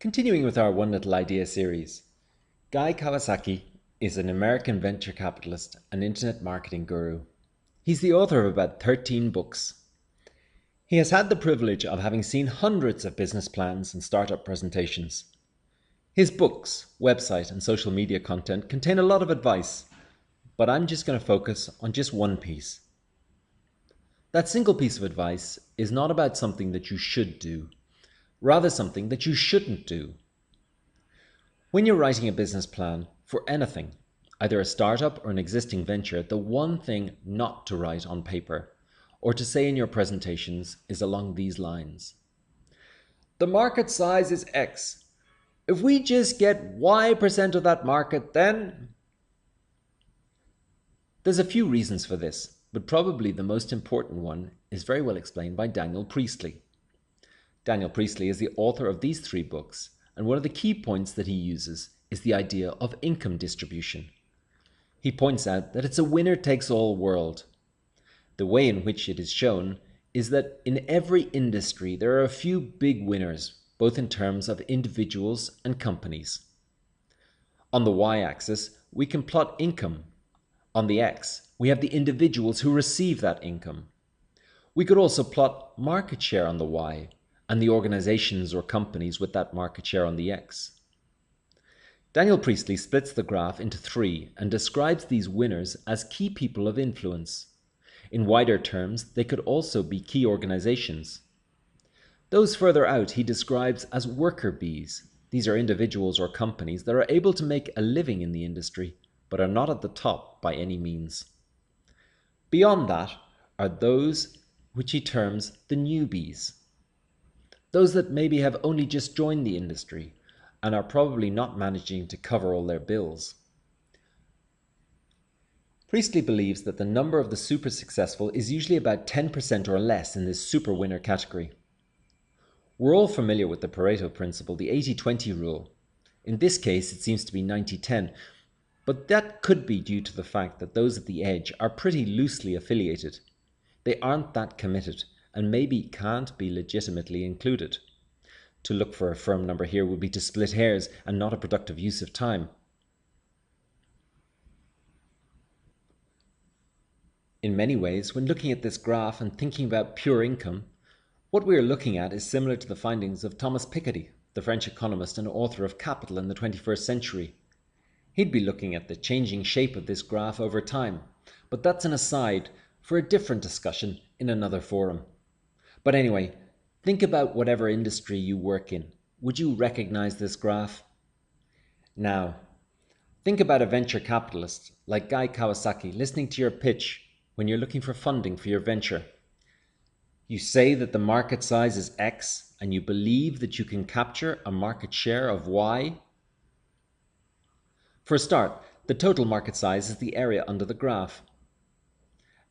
Continuing with our One Little Idea series, Guy Kawasaki is an American venture capitalist and internet marketing guru. He's the author of about 13 books. He has had the privilege of having seen hundreds of business plans and startup presentations. His books, website, and social media content contain a lot of advice, but I'm just going to focus on just one piece. That single piece of advice is not about something that you should do, rather something that you shouldn't do. When you're writing a business plan for anything, either a startup or an existing venture, the one thing not to write on paper or to say in your presentations is along these lines. The market size is X. If we just get Y% of that market, then... There's a few reasons for this, but probably the most important one is very well explained by Daniel Priestley. Daniel Priestley is the author of these 3 books, and one of the key points that he uses is the idea of income distribution. He points out that it's a winner-takes-all world. The way in which it is shown is that in every industry there are a few big winners, both in terms of individuals and companies. On the y-axis, we can plot income. On the x, we have the individuals who receive that income. We could also plot market share on the y, and the organizations or companies with that market share on the X. Daniel Priestley splits the graph into 3 and describes these winners as key people of influence. In wider terms, they could also be key organizations. Those further out he describes as worker bees. These are individuals or companies that are able to make a living in the industry, but are not at the top by any means. Beyond that are those which he terms the newbies. Those that maybe have only just joined the industry and are probably not managing to cover all their bills. Priestley believes that the number of the super successful is usually about 10% or less in this super winner category. We're all familiar with the Pareto principle, the 80-20 rule. In this case, it seems to be 90-10, but that could be due to the fact that those at the edge are pretty loosely affiliated. They aren't that committed, and maybe can't be legitimately included. To look for a firm number here would be to split hairs and not a productive use of time. In many ways, when looking at this graph and thinking about pure income, what we are looking at is similar to the findings of Thomas Piketty, the French economist and author of Capital in the 21st Century. He'd be looking at the changing shape of this graph over time, but that's an aside for a different discussion in another forum. But anyway, think about whatever industry you work in. Would you recognize this graph? Now, think about a venture capitalist like Guy Kawasaki listening to your pitch when you're looking for funding for your venture. You say that the market size is X and you believe that you can capture a market share of Y. For a start, the total market size is the area under the graph.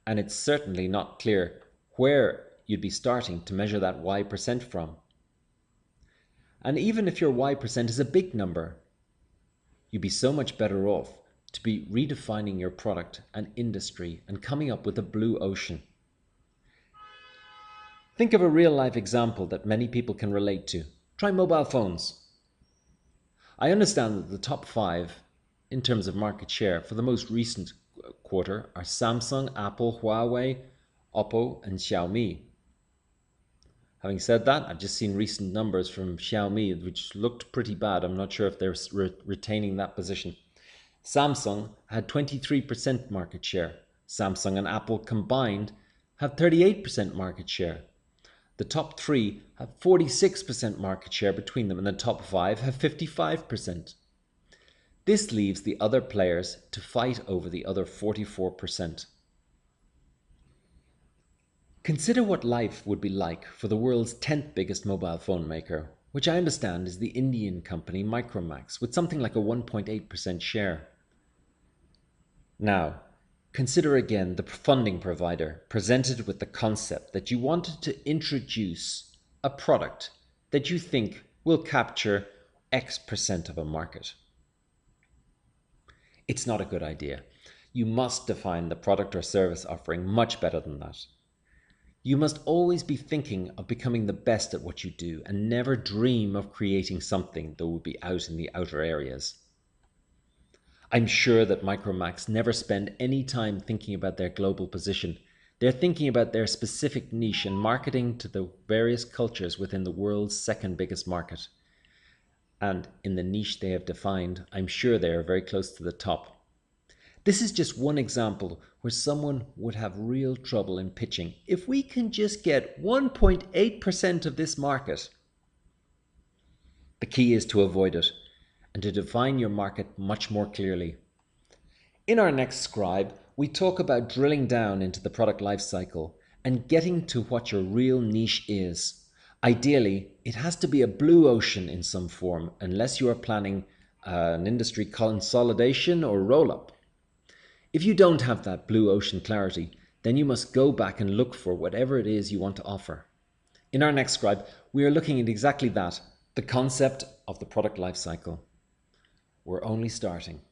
And it's certainly not clear where you'd be starting to measure that Y% from. And even if your Y% is a big number, you'd be so much better off to be redefining your product and industry and coming up with a blue ocean. Think of a real-life example that many people can relate to. Try mobile phones. I understand that the top 5 in terms of market share for the most recent quarter are Samsung, Apple, Huawei, Oppo, and Xiaomi. Having said that, I've just seen recent numbers from Xiaomi, which looked pretty bad. I'm not sure if they're retaining that position. Samsung had 23% market share. Samsung and Apple combined have 38% market share. The top 3 have 46% market share between them, and the top 5 have 55%. This leaves the other players to fight over the other 44%. Consider what life would be like for the world's 10th biggest mobile phone maker, which I understand is the Indian company Micromax, with something like a 1.8% share. Now, consider again the funding provider presented with the concept that you wanted to introduce a product that you think will capture X% of a market. It's not a good idea. You must define the product or service offering much better than that. You must always be thinking of becoming the best at what you do and never dream of creating something that will be out in the outer areas. I'm sure that Micromax never spend any time thinking about their global position. They're thinking about their specific niche and marketing to the various cultures within the world's second biggest market. And in the niche they have defined, I'm sure they are very close to the top. This is just one example where someone would have real trouble in pitching. If we can just get 1.8% of this market, the key is to avoid it and to define your market much more clearly. In our next scribe, we talk about drilling down into the product lifecycle and getting to what your real niche is. Ideally, it has to be a blue ocean in some form, unless you are planning an industry consolidation or roll-up. If you don't have that blue ocean clarity, then you must go back and look for whatever it is you want to offer. In our next scribe, we are looking at exactly that, the concept of the product lifecycle. We're only starting.